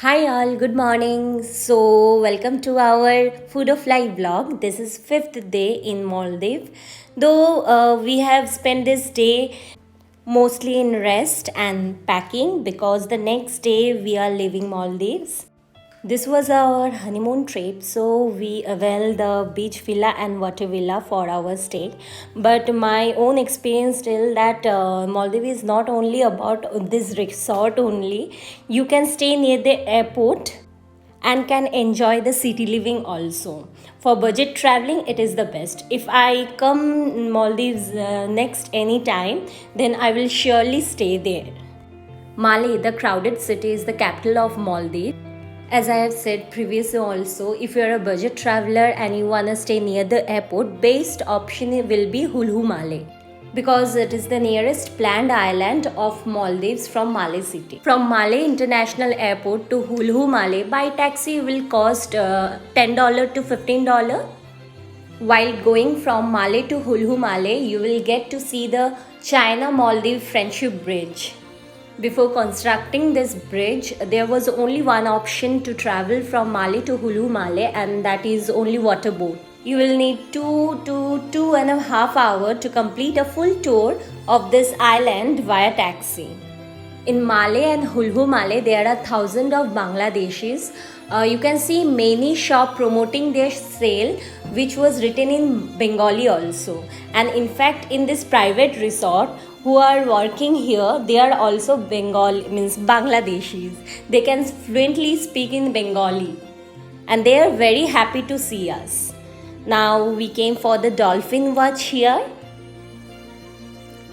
Hi all, good morning. So, welcome to our Food of Life vlog. This is fifth day in Maldives. Though we have spent this day mostly in rest and packing because the next day we are leaving Maldives. This was our honeymoon trip, so we availed the beach villa and water villa for our stay. But my own experience still that Maldives is not only about this resort only. You can stay near the airport and can enjoy the city living also. For budget traveling, it is the best. If I come Maldives next any time, then I will surely stay there. Male, the crowded city, is the capital of Maldives. As I have said previously also, if you are a budget traveler and you wanna stay near the airport, best option will be Hulhu Male because it is the nearest planned island of Maldives from Male city. From Male International Airport to Hulhu Male by taxi will cost $10 to $15. While going from Male to Hulhu Male, you will get to see the China Maldives Friendship Bridge. Before constructing this bridge, there was only one option to travel from Male to Hulhu Male, and that is only water boat. You will need 2 to 2.5 hours to complete a full tour of this island via taxi. In Male and Hulhu Male, there are thousands of Bangladeshis. You can see many shops promoting their sale, which was written in Bengali also. And in fact, in this private resort, who are working here, they are also means Bangladeshis. They can fluently speak in Bengali, and they are very happy to see us. Now we came for the dolphin watch here.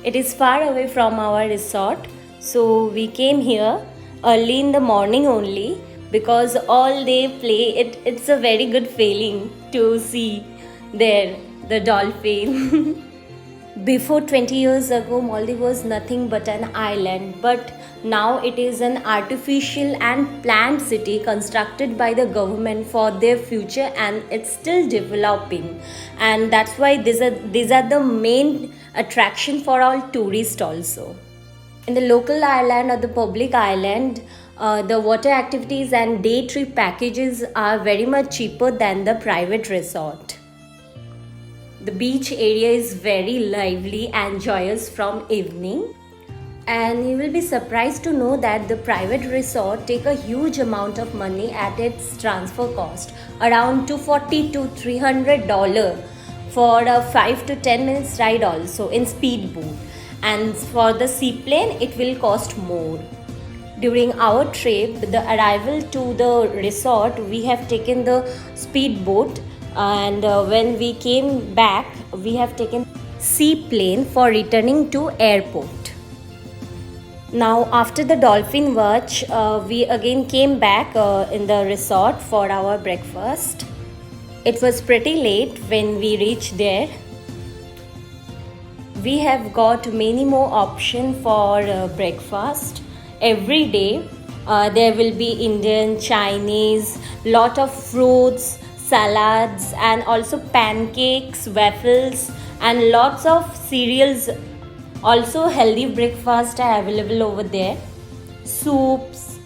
It is far away from our resort, so we came here early in the morning only because all day play it's a very good feeling to see there the dolphin. Before 20 years ago, Maldives was nothing but an island, but now it is an artificial and planned city constructed by the government for their future, and it's still developing. And that's why these are the main attraction for all tourists also. In the local island or the public island, the water activities and day trip packages are very much cheaper than the private resort. The beach area is very lively and joyous from evening, and you will be surprised to know that the private resort take a huge amount of money at its transfer cost, around $240 to $300 for a 5 to 10 minutes ride also in speedboat, and for the seaplane it will cost more. During our trip, the arrival to the resort, we have taken the speedboat, and when we came back we have taken seaplane for returning to airport. Now after the dolphin watch, we again came back in the resort for our breakfast. It was pretty late when we reached there. We have got many more options for breakfast every day. There will be Indian, Chinese, lot of fruits, salads, and also pancakes, waffles, and lots of cereals. Also healthy breakfast are available over there. Soups.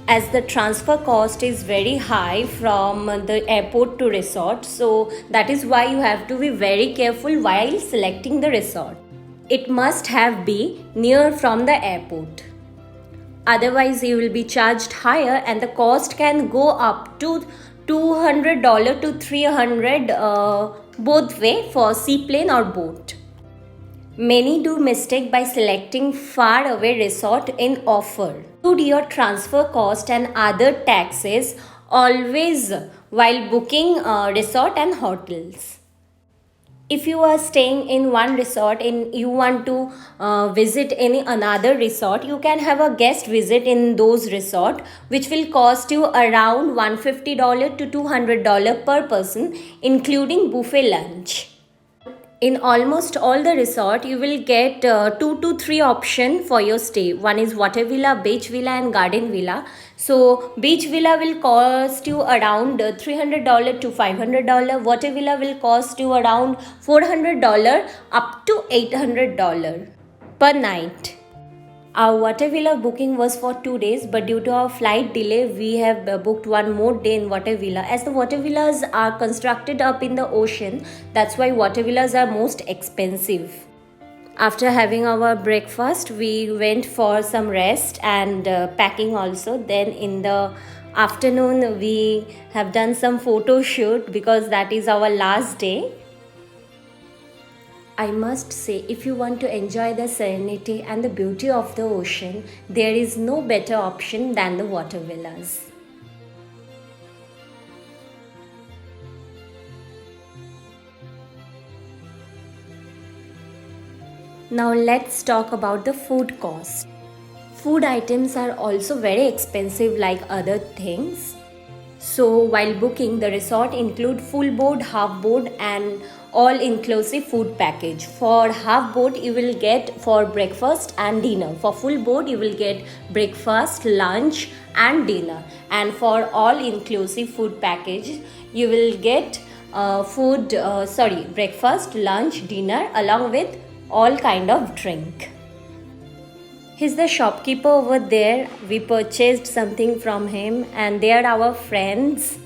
As the transfer cost is very high from the airport to resort, so that is why you have to be very careful while selecting the resort. It must have be near from the airport. Otherwise you will be charged higher, and the cost can go up to $200 to $300 both way for seaplane or boat. Many do mistake by selecting far away resort in offer. Include your transfer cost and other taxes always while booking resort and hotels. If you are staying in one resort and you want to visit any another resort, you can have a guest visit in those resort, which will cost you around $150 to $200 per person, including buffet lunch. In almost all the resort, you will get 2 to 3 option for your stay. One is water villa, beach villa, and garden villa. So beach villa will cost you around $300 to $500. Water villa will cost you around $400 up to $800 per night. Our water villa booking was for 2 days, but due to our flight delay, we have booked one more day in water villa. As the water villas are constructed up in the ocean, that's why water villas are most expensive. After having our breakfast, we went for some rest and packing also. Then in the afternoon, we have done some photo shoot because that is our last day. I must say, if you want to enjoy the serenity and the beauty of the ocean, there is no better option than the water villas. Now let's talk about the food cost. Food items are also very expensive like other things. So while booking, the resort include full board, half board and all inclusive food package. For half board you will get for breakfast and dinner. For full board you will get breakfast, lunch and dinner. And for all inclusive food package you will get breakfast, lunch, dinner along with all kind of drink. He's the shopkeeper over there. We purchased something from him and they are our friends.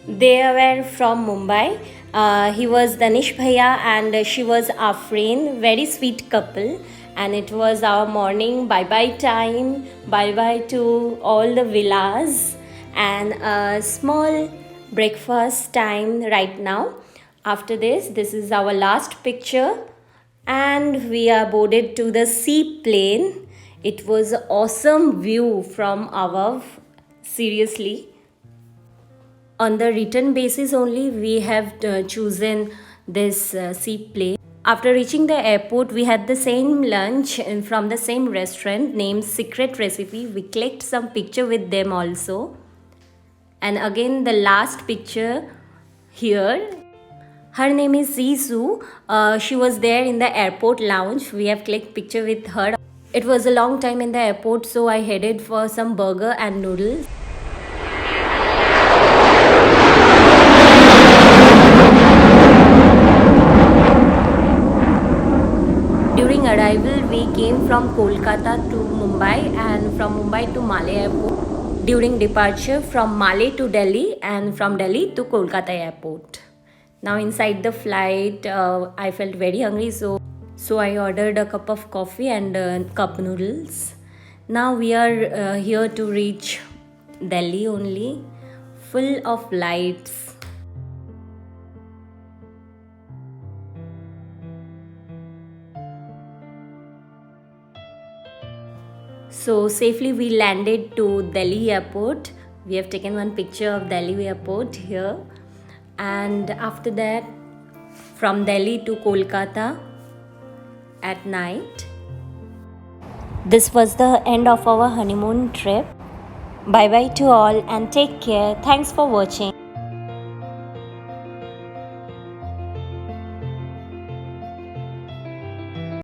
They were from Mumbai. He was Danish Bhaiya and she was Afreen. Very sweet couple. And it was our morning bye-bye time. Bye-bye to all the villas. And a small breakfast time right now. After this is our last picture. And we are boarded to the seaplane. It was an awesome view from above, seriously. On the return basis only, we have chosen this seaplane. After reaching the airport, we had the same lunch from the same restaurant named Secret Recipe. We clicked some picture with them also. And again, the last picture here. Her name is Zizu. She was there in the airport lounge. We have clicked picture with her. It was a long time in the airport, so I headed for some burger and noodles. During arrival, we came from Kolkata to Mumbai and from Mumbai to Malé airport. During departure, from Malé to Delhi and from Delhi to Kolkata airport. Now inside the flight, I felt very hungry, so I ordered a cup of coffee and cup noodles. Now we are here to reach Delhi only, full of lights. So safely we landed to Delhi airport. We have taken one picture of Delhi airport here. And after that, from Delhi to Kolkata at night. This was the end of our honeymoon trip. Bye bye to all and take care. Thanks for watching.